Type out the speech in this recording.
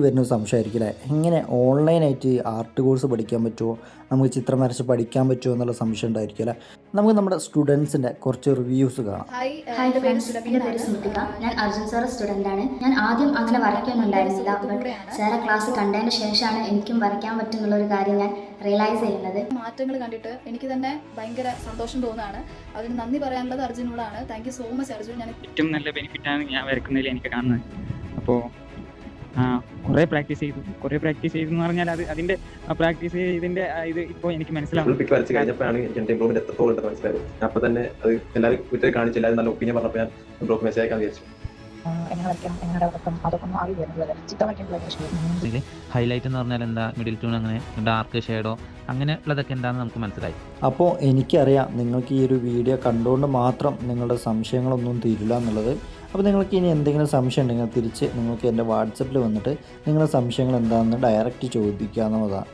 വരുന്ന സംശയമായിരിക്കും അല്ലേ, എങ്ങനെ ഓൺലൈനായിട്ട് ആർട്ട് കോഴ്സ് പഠിക്കാൻ പറ്റുമോ, നമുക്ക് ചിത്രം വരച്ച് പഠിക്കാൻ പറ്റുമോ എന്നുള്ള സംശയം ഉണ്ടായിരിക്കും അല്ലേ. നമുക്ക് നമ്മുടെ സ്റ്റുഡൻസിൻ്റെ കുറച്ച് റിവ്യൂസ് കാണാം. ഹായ് ഫ്രണ്ട്സ്, എൻ്റെ പേര് സ്മൃതിക. ഞാൻ അർജുൻ സാറ് സ്റ്റുഡൻ്റാണ്. ഞാൻ ആദ്യം അങ്ങനെ വരയ്ക്കൊന്നുണ്ടായിരുന്നില്ല. ബട്ട് സാറെ ക്ലാസ് കണ്ടതിന് ശേഷമാണ് എനിക്കും വരയ്ക്കാൻ പറ്റുന്നുള്ളൊരു കാര്യം ഞാൻ റിയലൈസ് ചെയ്യുന്നത്. മാറ്റങ്ങൾ കണ്ടിട്ട് എനിക്ക് തന്നെ ഭയങ്കര സന്തോഷം തോന്നുകയാണ്. അതിന് നന്ദി പറയാനുള്ളത് അർജുനോടാണ്. Thank you so much Arjun. ഞാൻ ഏറ്റവും നല്ല ബെനിഫിറ്റാണ് ഞാൻ വരയ്ക്കുന്നതിൽ എനിക്ക് കാണുന്നത്. അപ്പോൾ കുറേ പ്രാക്ടീസ് ചെയ്തു എന്ന് പറഞ്ഞാൽ അതിൻ്റെ പ്രാക്ടീസ് ചെയ്തതിൻ്റെ ഇത് ഇപ്പോൾ എനിക്ക് മനസ്സിലാവും. പിക്ക് വരച്ച് കഴിഞ്ഞപ്പോഴാണ് എനിക്ക് ഇമ്പ്രൂവ്മെന്റ് എത്രത്തോളം ഉണ്ടെന്ന് മനസ്സിലായത്. അപ്പോൾ തന്നെ അത് എല്ലാവരും വീട്ടിൽ കാണിച്ച് എല്ലാവരും നല്ല ഒപ്പീനിയൻ പറഞ്ഞപ്പോൾ ഞാൻ ബ്ലോക്ക് മെസ്സേജ് അയക്കാൻ വിചാരിച്ചു. ഹൈലൈറ്റ് എന്ന് പറഞ്ഞാൽ എന്താ, മിഡിൽ ടൂൺ, അങ്ങനെ ഡാർക്ക് ഷെയ്ഡോ അങ്ങനെ ഉള്ളതൊക്കെ എന്താണെന്ന് നമുക്ക് മനസ്സിലായി. അപ്പോൾ എനിക്കറിയാം നിങ്ങൾക്ക് ഈ ഒരു വീഡിയോ കണ്ടുകൊണ്ട് മാത്രം നിങ്ങളുടെ സംശയങ്ങളൊന്നും തീരില്ല എന്നുള്ളത്. അപ്പോൾ നിങ്ങൾക്ക് ഇനി എന്തെങ്കിലും സംശയം ഉണ്ടെങ്കിൽ തിരിച്ച് നിങ്ങൾക്ക് എൻ്റെ വാട്സപ്പിൽ വന്നിട്ട് നിങ്ങളുടെ സംശയങ്ങൾ എന്താണെന്ന് ഡയറക്റ്റ് ചോദിക്കാവുന്നതാണ്.